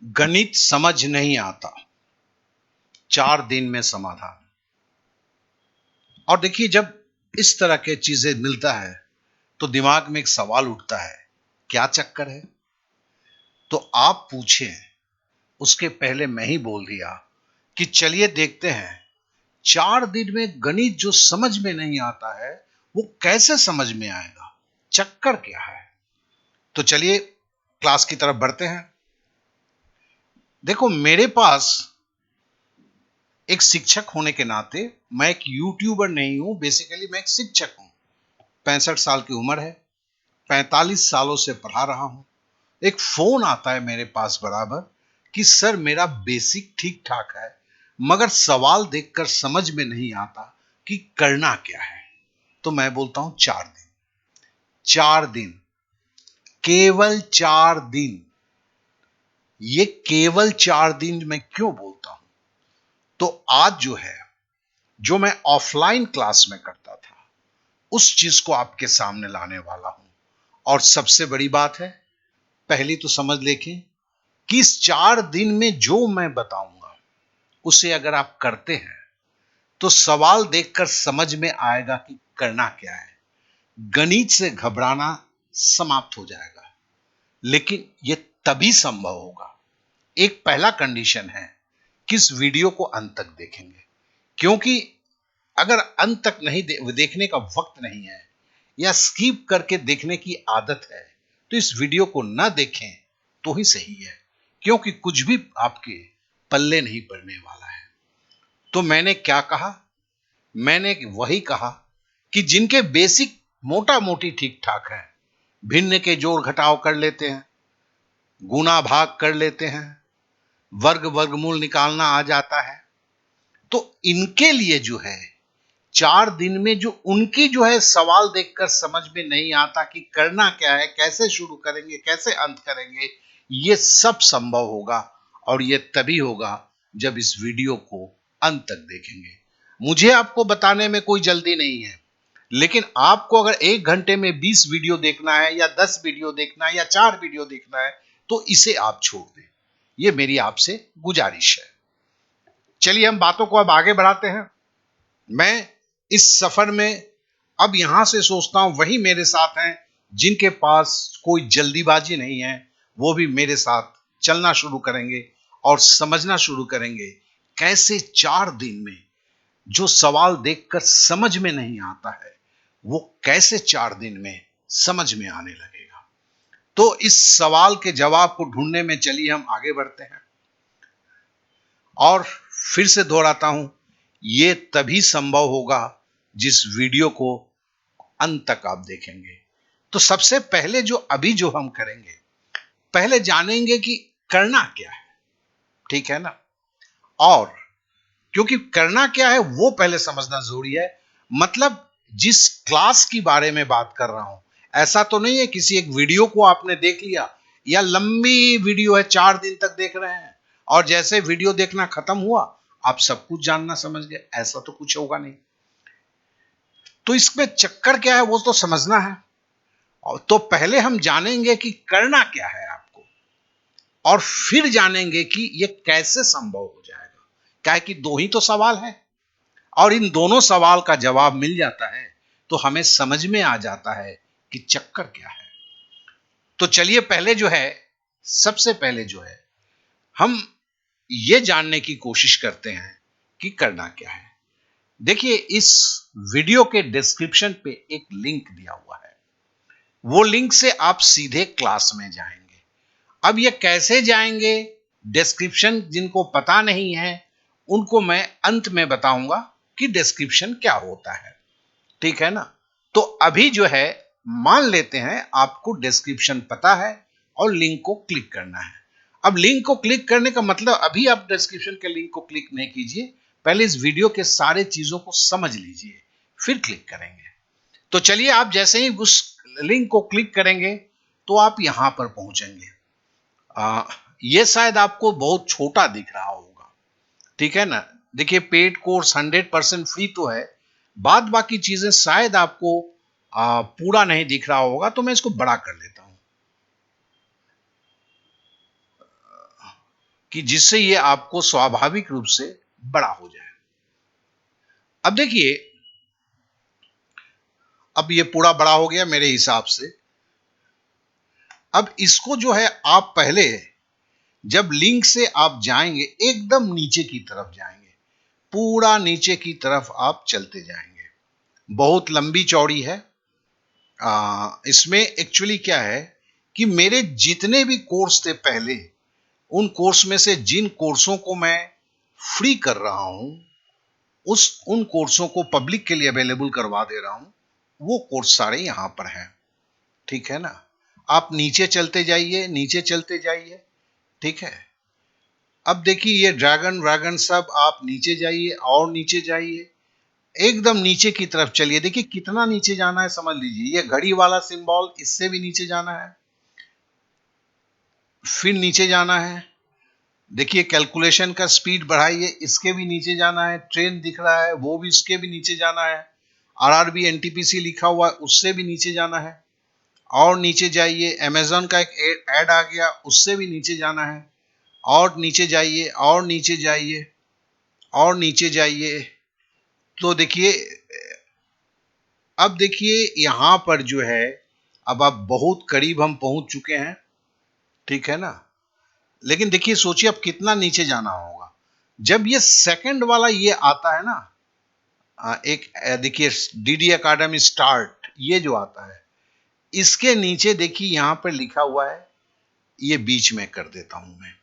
गणित समझ नहीं आता, 4 दिन में समाधान। और देखिए, जब इस तरह के चीजें मिलता है तो दिमाग में एक सवाल उठता है, क्या चक्कर है? तो आप पूछें, उसके पहले मैं ही बोल दिया कि चलिए देखते हैं, 4 दिन में गणित जो समझ में नहीं आता है वो कैसे समझ में आएगा, चक्कर क्या है। तो चलिए क्लास की तरफ बढ़ते हैं। देखो, मेरे पास एक शिक्षक होने के नाते, मैं एक यूट्यूबर नहीं हूं, बेसिकली मैं एक शिक्षक हूं। 65 साल की उम्र है, 45 सालों से पढ़ा रहा हूं। एक फोन आता है मेरे पास बराबर कि सर मेरा बेसिक ठीक ठाक है, मगर सवाल देखकर समझ में नहीं आता कि करना क्या है। तो मैं बोलता हूं 4 दिन। 4 दिन, केवल 4 दिन। ये केवल 4 दिन मैं क्यों बोलता हूं? तो आज जो है, जो मैं ऑफलाइन क्लास में करता था, उस चीज को आपके सामने लाने वाला हूं। और सबसे बड़ी बात है, पहली तो समझ लें कि इस 4 दिन में जो मैं बताऊंगा उसे अगर आप करते हैं तो सवाल देखकर समझ में आएगा कि करना क्या है। गणित से घबराना समाप्त हो जाएगा। लेकिन यह तभी संभव होगा, एक पहला कंडीशन है कि इस वीडियो को अंत तक देखेंगे। क्योंकि अगर अंत तक नहीं देखने का वक्त नहीं है या स्किप करके देखने की आदत है, तो इस वीडियो को ना देखें तो ही सही है, क्योंकि कुछ भी आपके पल्ले नहीं पड़ने वाला है। तो मैंने क्या कहा? मैंने वही कहा कि जिनके बेसिक मोटा मोटी ठीक ठाक है, भिन्न के जोड़ घटाव कर लेते हैं, गुना भाग कर लेते हैं, वर्ग वर्गमूल निकालना आ जाता है, तो इनके लिए जो है 4 दिन में जो उनकी जो है सवाल देखकर समझ में नहीं आता कि करना क्या है, कैसे शुरू करेंगे, कैसे अंत करेंगे, ये सब संभव होगा। और ये तभी होगा जब इस वीडियो को अंत तक देखेंगे। मुझे आपको बताने में कोई जल्दी नहीं है, लेकिन आपको अगर 1 घंटे में 20 वीडियो देखना है या 10 वीडियो देखना है या 4 वीडियो देखना है, तो इसे आप छोड़ दें। ये मेरी आपसे गुजारिश है। चलिए हम बातों को अब आगे बढ़ाते हैं। मैं इस सफर में अब यहां से सोचता हूं वही मेरे साथ हैं जिनके पास कोई जल्दीबाजी नहीं है, वो भी मेरे साथ चलना शुरू करेंगे और समझना शुरू करेंगे कैसे 4 दिन में जो सवाल देखकर समझ में नहीं आता है वो कैसे 4 दिन में समझ में आने लगेगा। तो इस सवाल के जवाब को ढूंढने में चलिए हम आगे बढ़ते हैं। और फिर से दोहराता हूं, यह तभी संभव होगा जिस वीडियो को अंत तक आप देखेंगे। तो सबसे पहले जो अभी जो हम करेंगे, पहले जानेंगे कि करना क्या है, ठीक है ना। और क्योंकि करना क्या है वो पहले समझना जरूरी है। मतलब जिस क्लास की बारे में बात कर रहा हूं, ऐसा तो नहीं है किसी एक वीडियो को आपने देख लिया या लंबी वीडियो है 4 दिन तक देख रहे हैं और जैसे वीडियो देखना खत्म हुआ आप सब कुछ जानना समझ गए, ऐसा तो कुछ होगा नहीं। तो इसमें चक्कर क्या है वो तो समझना है। और तो पहले हम जानेंगे कि करना क्या है आपको, और फिर जानेंगे कि यह कैसे संभव हो जाएगा। क्या है कि दो ही तो सवाल है, और इन दोनों सवाल का जवाब मिल जाता है तो हमें समझ में आ जाता है कि चक्कर क्या है। तो चलिए पहले जो है, सबसे पहले जो है, हम ये जानने की कोशिश करते हैं कि करना क्या है। देखिए इस वीडियो के डिस्क्रिप्शन पे एक लिंक दिया हुआ है, वो लिंक से आप सीधे क्लास में जाएंगे। अब ये कैसे जाएंगे, डिस्क्रिप्शन जिनको पता नहीं है उनको मैं अंत में बताऊंगा कि डिस्क्रिप्शन क्या होता है, ठीक है ना। तो अभी जो है, मान लेते हैं आपको डिस्क्रिप्शन पता है और लिंक को क्लिक करना है। अब लिंक को क्लिक करने का मतलब, अभी आप डिस्क्रिप्शन के लिंक को क्लिक नहीं कीजिए, पहले इस वीडियो के सारे चीजों को समझ लीजिए फिर क्लिक करेंगे। तो चलिए, आप जैसे ही उस लिंक को क्लिक करेंगे तो आप यहां पर पहुंचेंगे। ये शायद आपको बहुत छोटा दिख रहा होगा, ठीक है ना। देखिए पेड कोर्स 100% फ्री तो है, बाद बाकी चीजें शायद आपको पूरा नहीं दिख रहा होगा, तो मैं इसको बड़ा कर लेता हूं। कि जिससे ये आपको स्वाभाविक रूप से बड़ा हो जाए। अब देखिए, अब ये पूरा बड़ा हो गया मेरे हिसाब से। अब इसको जो है आप पहले, जब लिंक से आप जाएंगे एकदम नीचे की तरफ जाएंगे, पूरा नीचे की तरफ आप चलते जाएंगे। बहुत लंबी चौड़ी है। इसमें एक्चुअली क्या है कि मेरे जितने भी कोर्स थे पहले, उन कोर्स में से जिन कोर्सों को मैं फ्री कर रहा हूं, उन कोर्सों को पब्लिक के लिए अवेलेबल करवा दे रहा हूं, वो कोर्स सारे यहां पर हैं। ठीक है ना? आप नीचे चलते जाइए, नीचे चलते जाइए। ठीक है? अब देखिए ये ड्रैगन ड्रैगन सब, आप नीचे जाइए और नीचे जाइए, एकदम नीचे की तरफ चलिए। देखिए कितना नीचे जाना है समझ लीजिए। ये घड़ी वाला सिंबल, इससे भी नीचे जाना है, फिर नीचे जाना है। देखिए कैलकुलेशन का स्पीड बढ़ाइए, इसके भी नीचे जाना है। ट्रेन दिख रहा है, वो भी, इसके भी नीचे जाना है। आरआरबी एनटीपीसी लिखा हुआ है, उससे भी नीचे जाना है। और नीचे जाइए, अमेजन का एक ऐड आ गया, उससे भी नीचे जाना है। और नीचे जाइए, और नीचे जाइए, और नीचे जाइए। तो देखिए, अब देखिए यहां पर जो है, अब आप बहुत करीब हम पहुंच चुके हैं। ठीक है ना? लेकिन देखिए सोचिए अब कितना नीचे जाना होगा। जब ये सेकंड वाला ये आता है ना, एक देखिए डीडी एकेडमी स्टार्ट, ये जो आता है, इसके नीचे देखिए यहां पर लिखा हुआ है, ये बीच में कर देता हूं मैं,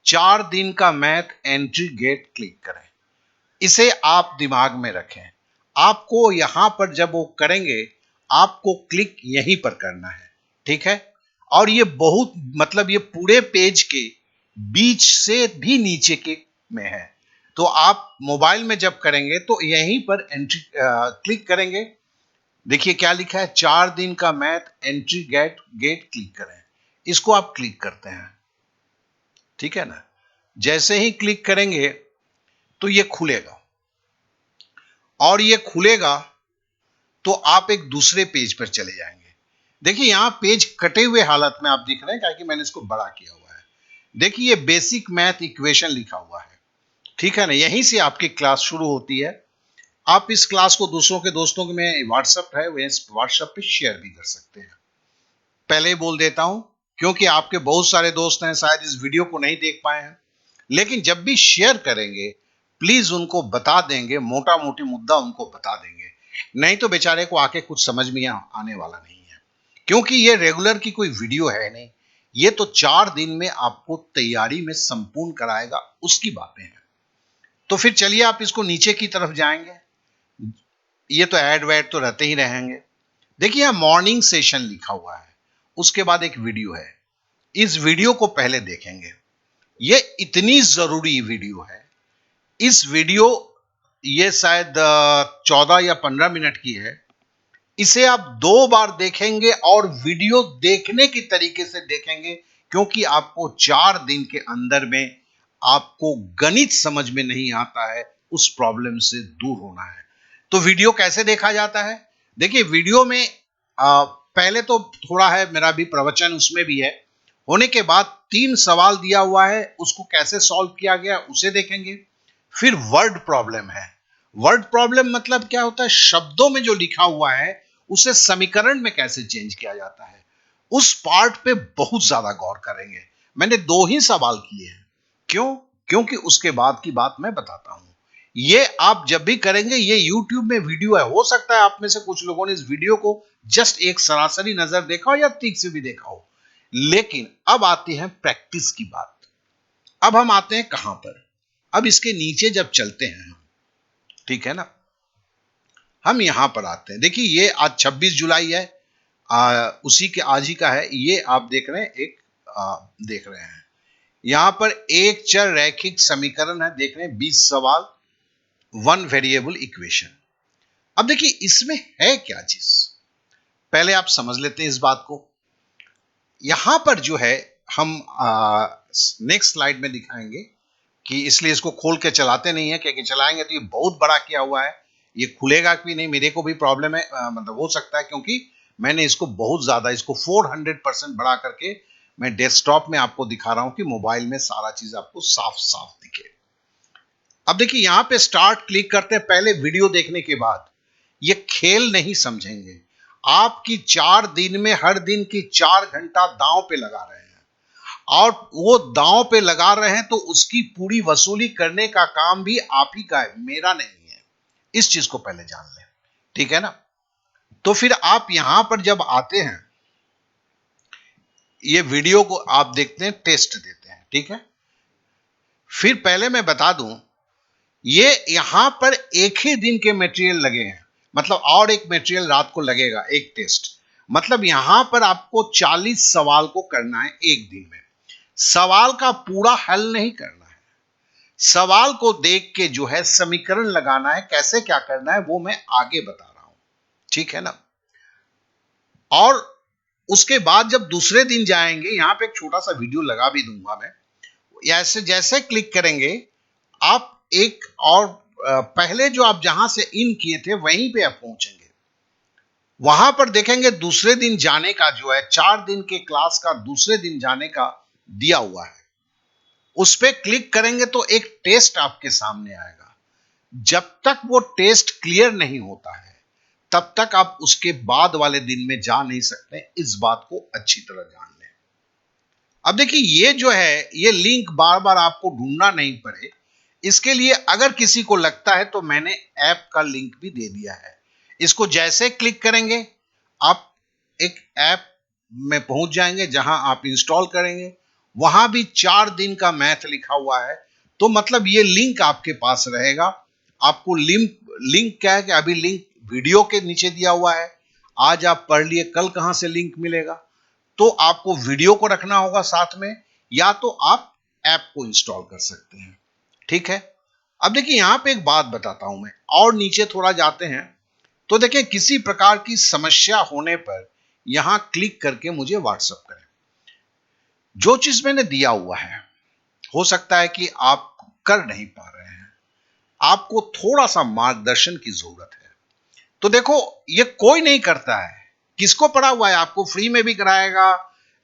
4 दिन का मैथ एंट्री गेट, क्लिक करें। इसे आप दिमाग में रखें। आपको यहां पर जब वो करेंगे, आपको क्लिक यहीं पर करना है। ठीक है? और ये बहुत, मतलब ये पूरे पेज के बीच से भी नीचे के में है। तो आप मोबाइल में जब करेंगे तो यहीं पर एंट्री क्लिक करेंगे। देखिए क्या लिखा है, 4 दिन का math entry gate gate, click करें। इसको आप क्लिक करते हैं। ठीक है ना? जैसे ही क्लिक करेंगे तो ये खुलेगा, और ये खुलेगा तो आप एक दूसरे पेज पर चले जाएंगे। देखिए यहां पेज कटे हुए हालत में आप दिख रहे हैं, क्योंकि मैंने इसको बड़ा किया हुआ है। देखिए ये बेसिक मैथ इक्वेशन लिखा हुआ है। ठीक है ना? यहीं से आपकी क्लास शुरू होती है। आप इस क्लास को दूसरों के दोस्तों में, व्हाट्सएप है, व्हाट्सएप पे शेयर भी कर सकते हैं। पहले ही बोल देता हूं, क्योंकि आपके बहुत सारे दोस्त हैं शायद इस वीडियो को नहीं देख पाए हैं, लेकिन जब भी शेयर करेंगे प्लीज उनको बता देंगे, मोटा मोटी मुद्दा उनको बता देंगे, नहीं तो बेचारे को आके कुछ समझ में आने वाला नहीं है। क्योंकि ये रेगुलर की कोई वीडियो है नहीं, ये तो 4 दिन में आपको तैयारी में संपूर्ण कराएगा, उसकी बातें हैं। तो फिर चलिए आप इसको नीचे की तरफ जाएंगे। ये तो ऐड वैड तो रहते ही रहेंगे। देखिए यहां मॉर्निंग सेशन लिखा हुआ है, उसके बाद एक वीडियो है। इस वीडियो को पहले देखेंगे। ये इतनी जरूरी वीडियो है। इस वीडियो, ये शायद 14 या 15 मिनट की है। इसे आप 2 बार देखेंगे और वीडियो देखने की तरीके से देखेंगे, क्योंकि आपको 4 दिन के अंदर में आपको गणित समझ में नहीं आता है, उस प्रॉब्लम से दूर होना है। तो वीडियो कैसे देखा जाता है? देखिए वीडियो में पहले तो थोड़ा है, मेरा भी प्रवचन उसमें भी है, होने के बाद 3 सवाल दिया हुआ है, उसको कैसे सॉल्व किया गया उसे देखेंगे। फिर वर्ड प्रॉब्लम है। वर्ड प्रॉब्लम मतलब क्या होता है, शब्दों में जो लिखा हुआ है उसे समीकरण में कैसे चेंज किया जाता है, उस पार्ट पे बहुत ज्यादा गौर करेंगे। मैंने 2 ही सवाल किए हैं। क्यों? क्योंकि उसके बाद की बात मैं बताता हूं। ये आप जब भी करेंगे, ये YouTube में वीडियो है, हो सकता है आप में से कुछ लोगों ने इस वीडियो को जस्ट एक सरासरी नजर देखा हो या ठीक से भी देखा हो, लेकिन अब आती है प्रैक्टिस की बात। अब हम आते हैं कहां पर, अब इसके नीचे जब चलते हैं हम, ठीक है ना, हम यहां पर आते हैं। देखिए ये आज 26 जुलाई है, उसी के आज ही का है। ये आप देख रहे हैं, एक देख रहे हैं यहां पर एक चर रैखिक समीकरण है, देख रहे हैं 20 सवाल, 1 वेरिएबल इक्वेशन। अब देखिए इसमें है क्या चीज, पहले आप समझ लेते हैं इस बात को। यहां पर जो है, हम नेक्स्ट स्लाइड में दिखाएंगे कि, इसलिए इसको खोल के चलाते नहीं है, क्योंकि चलाएंगे तो ये बहुत बड़ा किया हुआ है, ये खुलेगा कि नहीं, मेरे को भी प्रॉब्लम है, मतलब हो सकता है, क्योंकि मैंने इसको बहुत ज्यादा, इसको 400% बढ़ा करके मैं डेस्कटॉप में आपको दिखा रहा हूं कि मोबाइल में सारा चीज आपको साफ साफ दिखे। अब देखिए यहां पे स्टार्ट क्लिक करते हैं। पहले वीडियो देखने के बाद ये खेल नहीं समझेंगे। आपकी 4 दिन में हर दिन की 4 घंटा दांव पे लगा रहे हैं, और वो दांव पे लगा रहे हैं तो उसकी पूरी वसूली करने का काम भी आप ही का है, मेरा नहीं है। इस चीज को पहले जान लें, ठीक है ना। तो फिर आप यहां पर जब आते हैं, ये वीडियो को आप देखते हैं, टेस्ट देते हैं, ठीक है। फिर पहले मैं बता दूं, ये यहां पर एक ही दिन के मटेरियल लगे हैं, मतलब और एक मटेरियल रात को लगेगा, एक टेस्ट। मतलब यहां पर आपको 40 सवाल को करना है एक दिन में। सवाल का पूरा हल नहीं करना है, सवाल को देख के जो है समीकरण लगाना है। कैसे क्या करना है वो मैं आगे बता रहा हूं, ठीक है ना। और उसके बाद जब दूसरे दिन जाएंगे, यहां पे एक छोटा सा वीडियो लगा भी दूंगा मैं, ऐसे जैसे क्लिक करेंगे आप एक और पहले जो आप जहां से इन किए थे वहीं पे आप पहुंचेंगे। वहां पर देखेंगे दूसरे दिन जाने का जो है, 4 दिन के क्लास का दूसरे दिन जाने का दिया हुआ है। उस पर क्लिक करेंगे तो एक टेस्ट आपके सामने आएगा। जब तक वो टेस्ट क्लियर नहीं होता है तब तक आप उसके बाद वाले दिन में जा नहीं सकते। इस बात को अच्छी तरह जान लें। अब देखिए ये जो है, ये लिंक बार बार आपको ढूंढना नहीं पड़े, इसके लिए अगर किसी को लगता है तो मैंने ऐप का लिंक भी दे दिया है। इसको जैसे क्लिक करेंगे आप एक ऐप में पहुंच जाएंगे जहां आप इंस्टॉल करेंगे। वहां भी 4 दिन का मैथ लिखा हुआ है, तो मतलब ये लिंक आपके पास रहेगा। आपको लिंक लिंक क्या है कि अभी लिंक वीडियो के नीचे दिया हुआ है। आज आप पढ़ लिए, कल कहां से लिंक मिलेगा? तो आपको वीडियो को रखना होगा साथ में, या तो आप ऐप को इंस्टॉल कर सकते हैं, ठीक है। अब देखिए यहां पे एक बात बताता हूं मैं, और नीचे थोड़ा जाते हैं तो देखिए किसी प्रकार की समस्या होने पर यहां क्लिक करके मुझे व्हाट्सएप करें। जो चीज मैंने दिया हुआ है, हो सकता है कि आप कर नहीं पा रहे हैं, आपको थोड़ा सा मार्गदर्शन की जरूरत है। तो देखो ये कोई नहीं करता है, किसको पड़ा हुआ है? आपको फ्री में भी कराएगा,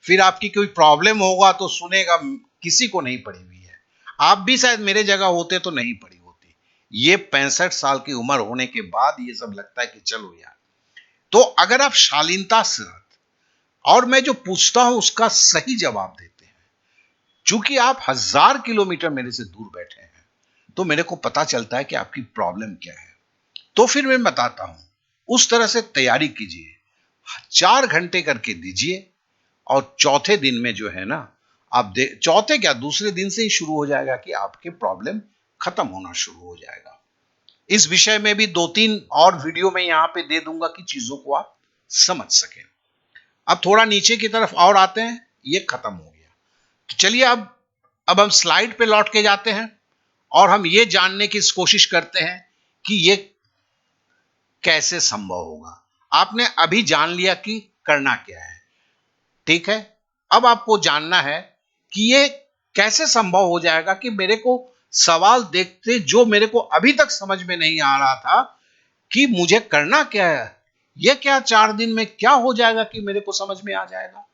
फिर आपकी कोई प्रॉब्लम होगा तो सुनेगा, किसी को नहीं पड़ी हुई है। आप भी शायद मेरे जगह होते तो नहीं पड़ी होती। ये 65 साल की उम्र होने के बाद ये सब लगता है कि चलो यार। तो अगर आप शालीनता से और मैं जो पूछता हूं उसका सही जवाब देते हैं, चूंकि आप 1000 किलोमीटर मेरे से दूर बैठे हैं, तो मेरे को पता चलता है कि आपकी प्रॉब्लम क्या है। तो फिर मैं बताता हूं, उस तरह से तैयारी कीजिए, 4 घंटे करके दीजिए, और चौथे दिन में जो है ना, आप चौथे क्या, दूसरे दिन से ही शुरू हो जाएगा कि आपके प्रॉब्लम खत्म होना शुरू हो जाएगा। इस विषय में भी 2-3 और वीडियो में यहां पे दे दूंगा कि चीजों को आप समझ सकें। अब थोड़ा नीचे की तरफ और आते हैं, ये खत्म हो गया। तो चलिए अब हम स्लाइड पे लौट के जाते हैं और हम ये जानने की कोशिश करते हैं कि ये कैसे संभव होगा। आपने अभी जान लिया कि करना क्या है, ठीक है। अब आपको जानना है कि ये कैसे संभव हो जाएगा कि मेरे को सवाल देखते जो मेरे को अभी तक समझ में नहीं आ रहा था कि मुझे करना क्या है, ये क्या 4 दिन में क्या हो जाएगा कि मेरे को समझ में आ जाएगा।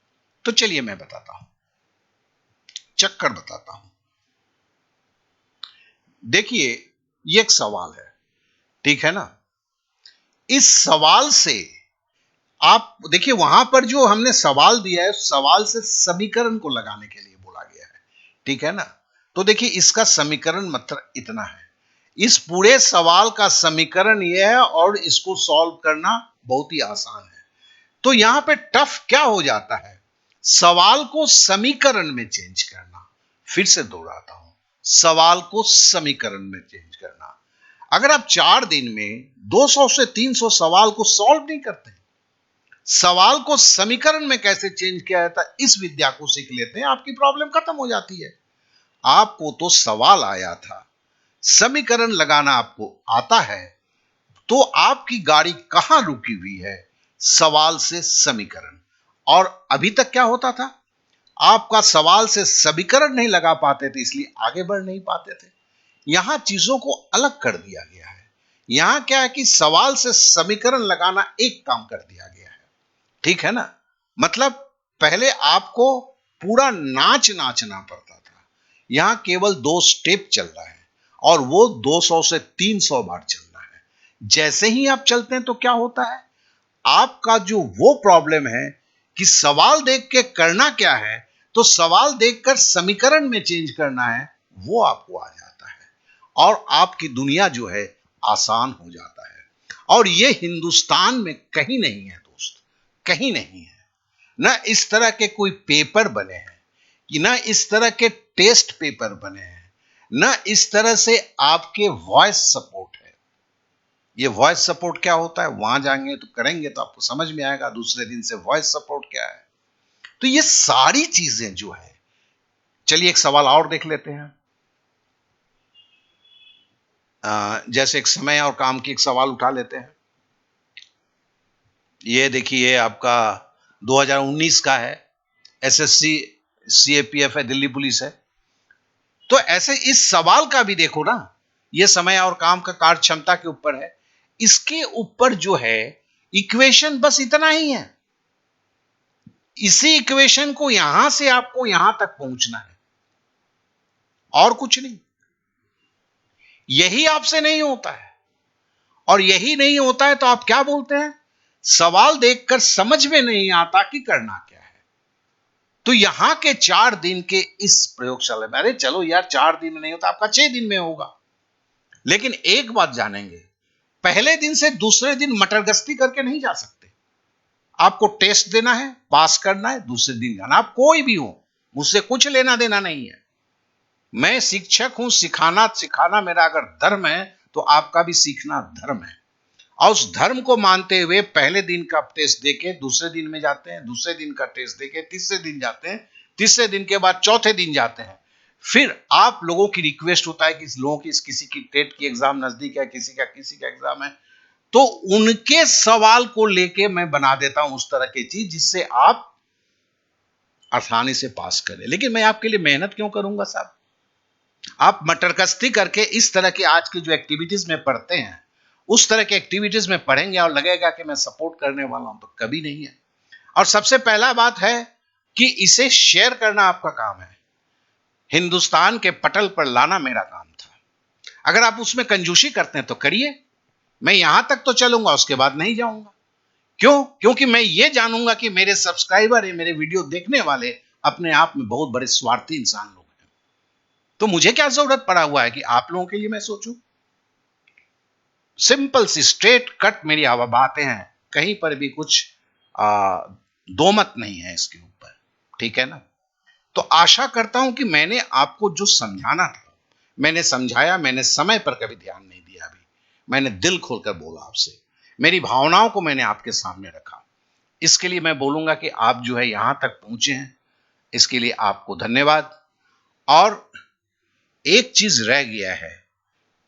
तो चलिए मैं बताता हूं, चक्कर बताता हूं। देखिए ये एक सवाल है, ठीक है ना। इस सवाल से आप देखिए, वहां पर जो हमने सवाल दिया है, सवाल से समीकरण को लगाने के लिए बोला गया है, ठीक है ना। तो देखिए इसका समीकरण मतलब इतना है, इस पूरे सवाल का समीकरण यह है, और इसको सॉल्व करना बहुत ही आसान है। तो यहां पे टफ क्या हो जाता है, सवाल को समीकरण में चेंज करना। फिर से दोहराता हूं, सवाल को समीकरण में चेंज करना। अगर आप 4 दिन में 200 से 300 सवाल को सॉल्व नहीं करते, सवाल को समीकरण में कैसे चेंज किया जाता है, इस विद्या को सीख लेते हैं, आपकी प्रॉब्लम खत्म हो जाती है। आपको तो सवाल आया था, समीकरण लगाना आपको आता है, तो आपकी गाड़ी कहां रुकी हुई है? सवाल से समीकरण। और अभी तक क्या होता था, आपका सवाल से समीकरण नहीं लगा पाते थे, इसलिए आगे बढ़ नहीं पाते थे। यहां चीजों को अलग कर दिया गया है। यहां क्या है कि सवाल से समीकरण लगाना एक काम कर दिया गया है, ठीक है ना। मतलब पहले आपको पूरा नाच नाचना पड़ता था। यहां केवल 2 स्टेप चल रहा है और वो 200 से 300 बार चल रहा है। जैसे ही आप चलते हैं तो क्या होता है, आपका जो वो प्रॉब्लम है कि सवाल देख के करना क्या है, तो सवाल देखकर समीकरण में चेंज करना है, वो आपको आ जाता है और आपकी दुनिया जो है आसान हो जाता है। और ये हिंदुस्तान में कहीं नहीं है दोस्त, कहीं नहीं है। ना इस तरह के कोई पेपर बने हैं, कि ना इस तरह के टेस्ट पेपर बने हैं, ना इस तरह से आपके वॉइस सपोर्ट है। ये वॉइस सपोर्ट क्या होता है, वहां जाएंगे तो करेंगे तो आपको समझ में आएगा दूसरे दिन से वॉइस सपोर्ट क्या है। तो ये सारी चीजें जो है, चलिए एक सवाल और देख लेते हैं। जैसे एक समय और काम की एक सवाल उठा लेते हैं। ये देखिए आपका 2019 का है, एसएससी सीएपीएफ है, दिल्ली पुलिस है। तो ऐसे इस सवाल का भी देखो ना, ये समय और काम का कार्य क्षमता के ऊपर है। इसके ऊपर जो है इक्वेशन बस इतना ही है। इसी इक्वेशन को यहां से आपको यहां तक पहुंचना है और कुछ नहीं। यही आपसे नहीं होता है और यही नहीं होता है तो आप क्या बोलते हैं, सवाल देखकर समझ में नहीं आता कि करना क्या है। तो यहां के 4 दिन के इस प्रयोगशाला में, अरे चलो यार 4 दिन में नहीं होता, आपका 6 दिन में होगा। लेकिन एक बात जानेंगे, पहले दिन से दूसरे दिन मटरगश्ती करके नहीं जा सकते। आपको टेस्ट देना है, पास करना है, दूसरे दिन जाना। आप कोई भी हो, मुझसे कुछ लेना देना नहीं है। मैं शिक्षक हूं, सिखाना सिखाना मेरा अगर धर्म है तो आपका भी सीखना धर्म है। और उस धर्म को मानते हुए पहले दिन का टेस्ट देके दूसरे दिन में जाते हैं, दूसरे दिन का टेस्ट देके तीसरे दिन जाते हैं, तीसरे दिन के बाद चौथे दिन जाते हैं। फिर आप लोगों की रिक्वेस्ट होता है कि लोगों की किसी की टेट की एग्जाम नजदीक है, किसी का एग्जाम है, तो उनके सवाल को लेके मैं बना देता हूं उस तरह की चीज जिससे आप आसानी से पास करें। लेकिन मैं आपके लिए मेहनत क्यों करूंगा साहब? आप मटरकस्ती करके इस तरह की आज की जो एक्टिविटीज में पढ़ते हैं, उस तरह के एक्टिविटीज में पढ़ेंगे और लगेगा कि मैं सपोर्ट करने वाला हूं, तो कभी नहीं है। और सबसे पहला बात है कि इसे शेयर करना आपका काम है। हिंदुस्तान के पटल पर लाना मेरा काम था। अगर आप उसमें कंजूसी करते हैं तो करिए, मैं यहां तक तो चलूंगा, उसके बाद नहीं जाऊंगा। क्यों? क्योंकि मैं ये जानूंगा कि मेरे सब्सक्राइबर है, मेरे वीडियो देखने वाले अपने आप में बहुत बड़े स्वार्थी इंसान लोग हैं। तो मुझे क्या जरूरत पड़ा हुआ है कि आप लोगों के लिए मैं सोचूं? सिंपल सी स्ट्रेट कट मेरी बातें हैं, कहीं पर भी कुछ दो मत नहीं है इसके ऊपर, ठीक है ना? तो आशा करता हूं कि मैंने आपको जो समझाना था मैंने समझाया। मैंने समय पर कभी ध्यान नहीं दिया, अभी मैंने दिल खोलकर बोला आपसे, मेरी भावनाओं को मैंने आपके सामने रखा। इसके लिए मैं बोलूंगा कि आप जो है यहां तक पहुंचे हैं, इसके लिए आपको धन्यवाद। और एक चीज रह गया है,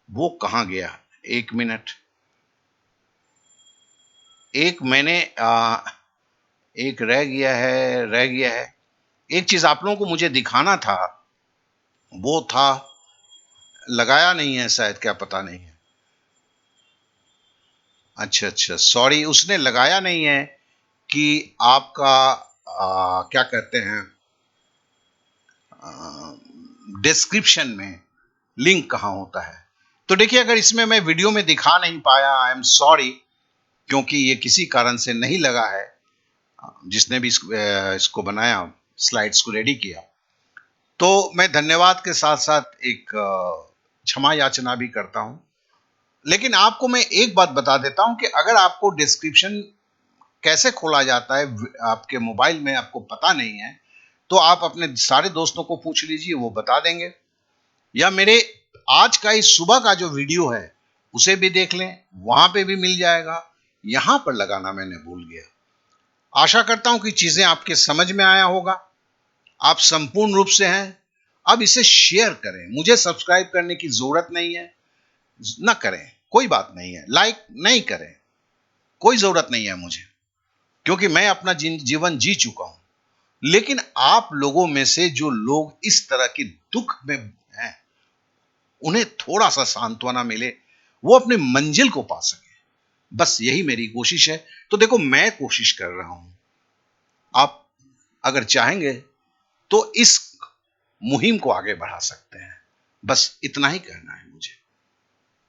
वो कहां गया, एक मिनट। एक मैंने एक रह गया है। एक चीज आप लोगों को मुझे दिखाना था, वो था, लगाया नहीं है शायद, क्या पता नहीं है। अच्छा अच्छा, सॉरी, उसने लगाया नहीं है कि आपका क्या कहते हैं, डिस्क्रिप्शन में लिंक कहां होता है। तो देखिए, अगर इसमें मैं वीडियो में दिखा नहीं पाया, आई एम सॉरी, क्योंकि ये किसी कारण से नहीं लगा है। जिसने भी इसको बनाया, स्लाइड्स को रेडी किया, तो मैं धन्यवाद के साथ साथ एक क्षमा याचना भी करता हूं। लेकिन आपको मैं एक बात बता देता हूं कि अगर आपको डिस्क्रिप्शन कैसे खोला जाता है आपके मोबाइल में आपको पता नहीं है, तो आप अपने सारे दोस्तों को पूछ लीजिए, वो बता देंगे। या मेरे आज का इस सुबह का जो वीडियो है उसे भी देख लें, वहां पे भी मिल जाएगा। यहां पर लगाना मैंने भूल गया। आशा करता हूं कि चीजें आपके समझ में आया होगा, आप संपूर्ण रूप से हैं। अब इसे शेयर करें, मुझे सब्सक्राइब करने की जरूरत नहीं है, ना करें कोई बात नहीं है, लाइक नहीं करें कोई जरूरत नहीं है मुझे, क्योंकि मैं अपना जीवन जी चुका हूं। लेकिन आप लोगों में से जो लोग इस तरह की दुख में हैं, उन्हें थोड़ा सा सांत्वना मिले, वो अपनी मंजिल को पा सके, बस यही मेरी कोशिश है। तो देखो, मैं कोशिश कर रहा हूं, आप अगर चाहेंगे तो इस मुहिम को आगे बढ़ा सकते हैं। बस इतना ही कहना है मुझे।